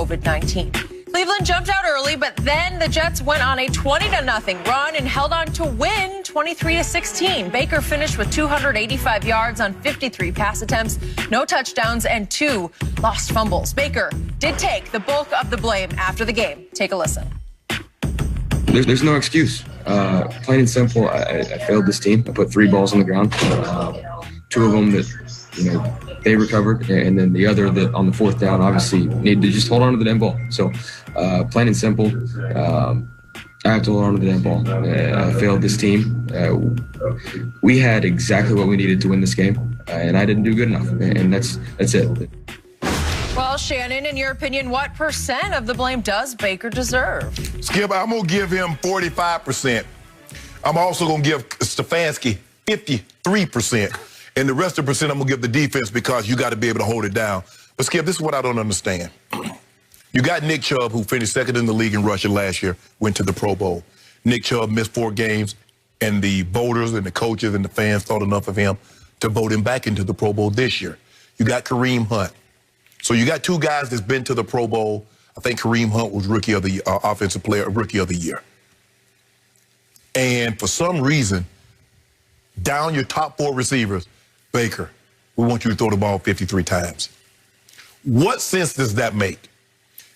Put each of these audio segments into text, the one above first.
COVID-19. Cleveland jumped out early, but then the Jets went on a 20-0 run and held on to win 23-16. Baker finished with 285 yards on 53 pass attempts, no touchdowns, and 2 lost fumbles. Baker did take the bulk of the blame after the game. Take a listen. There's no excuse. Plain and simple, I failed this team. I put 3 balls on the ground. 2 of them that, they recovered, and then the other that on the 4th down obviously needed to just hold on to the damn ball. So plain and simple, I have to hold on to the damn ball. I failed this team. We had exactly what we needed to win this game, and I didn't do good enough, and that's it. Well, Shannon, in your opinion, what % of the blame does Baker deserve? Skip, I'm going to give him 45%. I'm also going to give Stefanski 53%. And the rest of the percent I'm going to give the defense because you got to be able to hold it down. But, Skip, this is what I don't understand. You got Nick Chubb, who finished 2nd in the league in rushing last year, went to the Pro Bowl. Nick Chubb missed 4 games, and the voters and the coaches and the fans thought enough of him to vote him back into the Pro Bowl this year. You got Kareem Hunt. So you got 2 guys that's been to the Pro Bowl. I think Kareem Hunt was Rookie of the Offensive Player, Rookie of the Year. And for some reason, down your top 4 receivers, Baker, we want you to throw the ball 53 times. What sense does that make?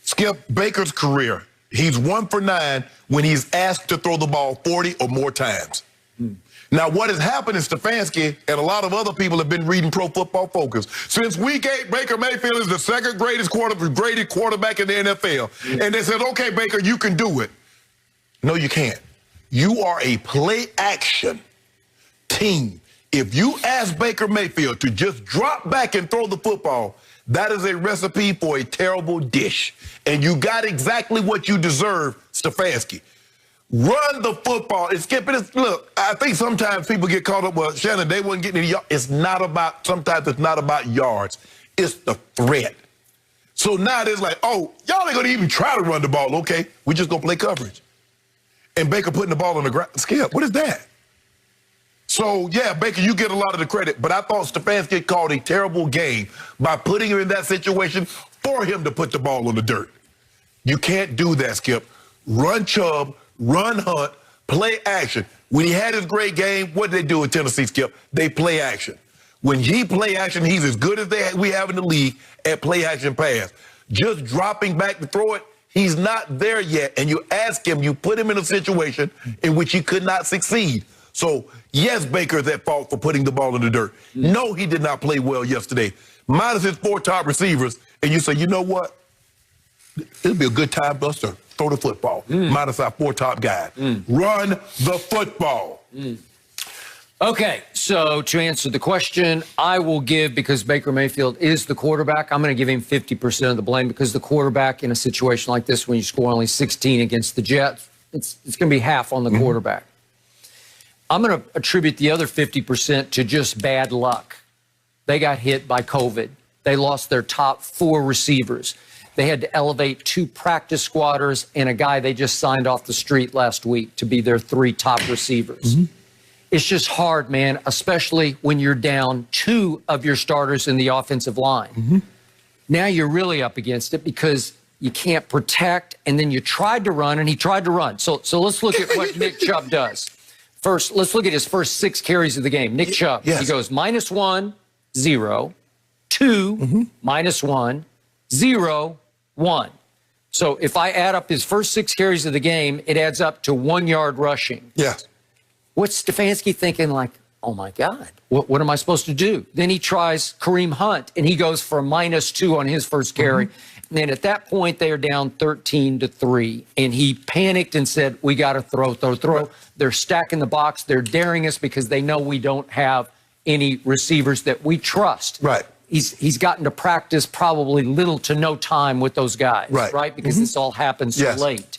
Skip, Baker's career, he's 1 for 9 when he's asked to throw the ball 40 or more times. Now, what has happened is Stefanski and a lot of other people have been reading Pro Football Focus. Since week 8, Baker Mayfield is the 2nd greatest graded quarterback in the NFL. And they said, okay, Baker, you can do it. No, you can't. You are a play-action team. If you ask Baker Mayfield to just drop back and throw the football, that is a recipe for a terrible dish. And you got exactly what you deserve, Stefanski. Run the football. And Skip, look, I think sometimes people get caught up, well, Shannon, they wasn't getting any yards. It's not about, sometimes it's not about yards. It's the threat. So now it's like, oh, y'all ain't going to even try to run the ball. Okay, we just going to play coverage. And Baker putting the ball on the ground. Skip, what is that? So, yeah, Baker, you get a lot of the credit, but I thought Stefanski called a terrible game by putting him in that situation for him to put the ball on the dirt. You can't do that, Skip. Run Chubb, run Hunt, play action. When he had his great game, what did they do in Tennessee, Skip? They play action. When he play action, he's as good as we have in the league at play action pass. Just dropping back to throw it, he's not there yet. And you ask him, you put him in a situation in which he could not succeed. So, yes, Baker is at fault for putting the ball in the dirt. No, he did not play well yesterday. Minus his 4 top receivers, and you say, you know what? It'll be a good time for us to throw the football. Minus our 4 top guys. Run the football. Okay, so to answer the question, I will give, because Baker Mayfield is the quarterback, I'm going to give him 50% of the blame, because the quarterback in a situation like this, when you score only 16 against the Jets, it's going to be half on the quarterback. I'm going to attribute the other 50% to just bad luck. They got hit by COVID. They lost their top 4 receivers. They had to elevate 2 practice squatters and a guy they just signed off the street last week to be their 3 top receivers. It's just hard, man, especially when you're down 2 of your starters in the offensive line. Now you're really up against it because you can't protect, and then you tried to run, and he tried to run. So let's look at what Nick Chubb does. First, let's look at his first 6 carries of the game. Nick Chubb, he goes -1, 0, 2, -1, 0, 1. So if I add up his first 6 carries of the game, it adds up to 1 yard rushing. Yes. What's Stefanski thinking? Like, oh my God, what am I supposed to do? Then he tries Kareem Hunt, and he goes for a -2 on his first carry. And then at that point, they are down 13-3. And he panicked and said, we got to throw. They're stacking the box. They're daring us because they know we don't have any receivers that we trust. Right. He's gotten to practice probably little to no time with those guys. Right. Because this all happened so late.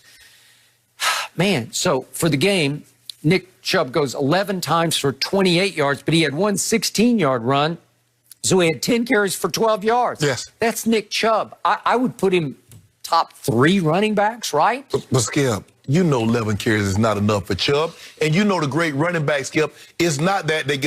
Man, so for the game, Nick Chubb goes 11 times for 28 yards, but he had one 16-yard run. So he had 10 carries for 12 yards. Yes. That's Nick Chubb. I would put him top 3 running backs, right? But Skip, you know 11 carries is not enough for Chubb. And you know the great running back, Skip, it's not that they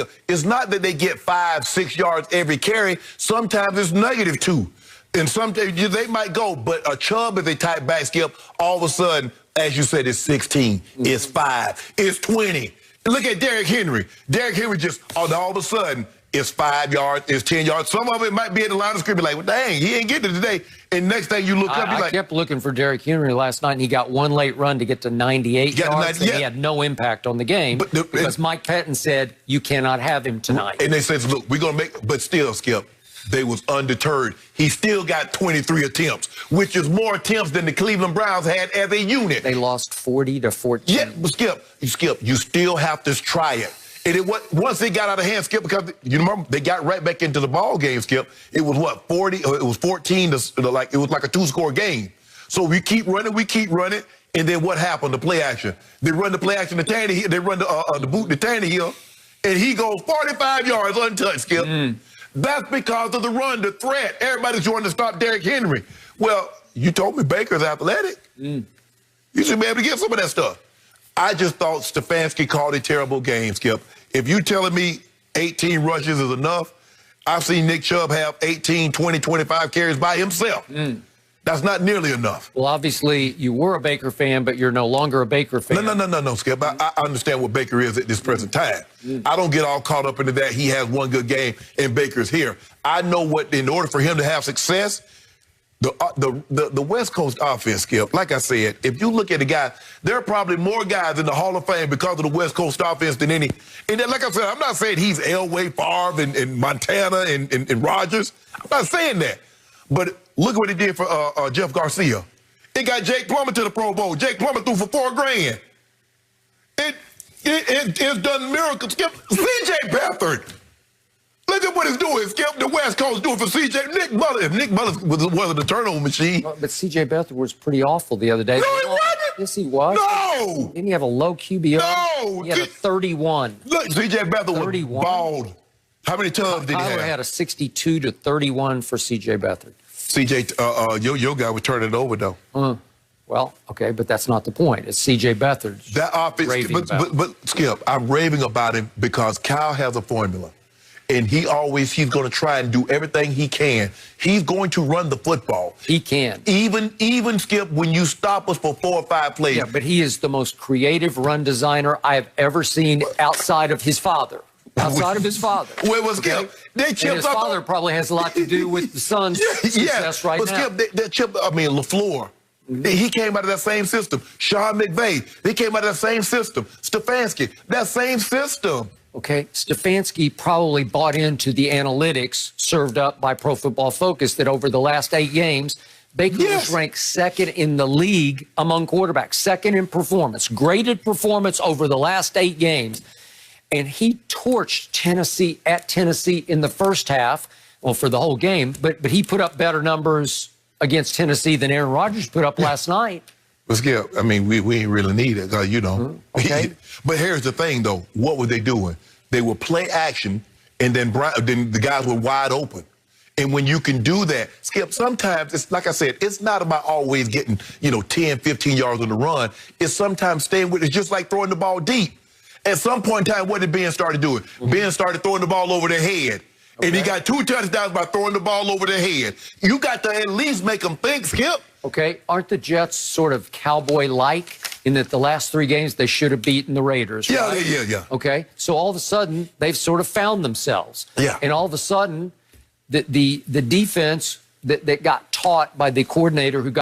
get 5, 6 yards every carry. Sometimes it's -2. And some days they might go, but a Chubb is a tight back, Skip. All of a sudden, as you said, it's 16, it's 5, it's 20. Look at Derrick Henry. Derrick Henry just, all of a sudden, it's 5 yards, it's 10 yards. Some of it might be at the line of scrimmage, like, well, dang, he ain't getting it today. And next thing you look up, you're like. I kept looking for Derrick Henry last night, and he got one late run to get to 98 yards, and he had no impact on the game because Mike Pettin said, you cannot have him tonight. And they said, look, we're going to make, but still, Skip, they was undeterred. He still got 23 attempts, which is more attempts than the Cleveland Browns had as a unit. They lost 40-14. Yeah, but Skip, you still have to try it. And once they got out of hand, Skip, because you remember they got right back into the ball game, Skip. It was what, 40? It was 14 to like, it was like a 2-score game. So we keep running, and then what happened? The play action. They run the play action to Tannehill. They run the boot to Tannehill, and he goes 45 yards untouched, Skip. That's because of the run, the threat. Everybody's trying to stop Derrick Henry. Well, you told me Baker's athletic. You should be able to get some of that stuff. I just thought Stefanski called a terrible game, Skip. If you telling me 18 rushes is enough, I've seen Nick Chubb have 18, 20, 25 carries by himself. That's not nearly enough. Well, obviously, you were a Baker fan, but you're no longer a Baker fan. No, Skip. I understand what Baker is at this present time. I don't get all caught up into that. He has one good game, and Baker's here. I know what, in order for him to have success, the West Coast offense, Skip, like I said, if you look at the guy, there are probably more guys in the Hall of Fame because of the West Coast offense than any. And then, like I said, I'm not saying he's Elway, Favre, and Montana, and Rodgers. I'm not saying that. But look at what he did for Jeff Garcia. It got Jake Plummer to the Pro Bowl. Jake Plummer threw for $4 grand. It's done miracles. Skip, C.J. Beathard. Look at what it's doing. Skip, the West Coast doing for C.J. Nick Muller. If Nick Muller wasn't the turnover machine. But C.J. Beathard was pretty awful the other day. No, he wasn't. Yes, he was. No. Didn't he have a low QBR? No. He had a 31. Look, C.J. Beathard 31? was bald. How many tubs did he have? Tyler had a 62-31 for C.J. Beathard. C.J., your guy would turn it over, though. Well, okay, but that's not the point. It's C.J. Beathard. That offense, but Skip, I'm raving about him because Kyle has a formula. And he's going to try and do everything he can. He's going to run the football. He can. Even Skip, when you stop us for 4 or 5 plays. Yeah, but he is the most creative run designer I have ever seen outside of his father. Outside of his father. Well, Skip, they chipped his father probably has a lot to do with the son's success right now. Skip, they chipped, LaFleur. He came out of that same system. Sean McVay, they came out of that same system. Stefanski, that same system. Okay, Stefanski probably bought into the analytics served up by Pro Football Focus that over the last 8 games, Baker was ranked second in the league among quarterbacks, second in performance, graded performance over the last 8 games. And he torched Tennessee at Tennessee in the first half, well, for the whole game, but he put up better numbers against Tennessee than Aaron Rodgers put up last night. But Skip, I mean, we ain't really need it, you know. Okay. But here's the thing, though. What were they doing? They would play action, and then the guys were wide open. And when you can do that, Skip, sometimes, it's like I said, it's not about always getting, 10, 15 yards on the run. It's sometimes staying with it. It's just like throwing the ball deep. At some point in time, what did Ben start doing? Ben started throwing the ball over their head. And he got 2 touchdowns by throwing the ball over their head. You got to at least make them think, Skip. Okay, aren't the Jets sort of cowboy-like in that the last 3 games they should have beaten the Raiders? Right? Yeah. Okay, so all of a sudden they've sort of found themselves. Yeah. And all of a sudden the defense that got taught by the coordinator who got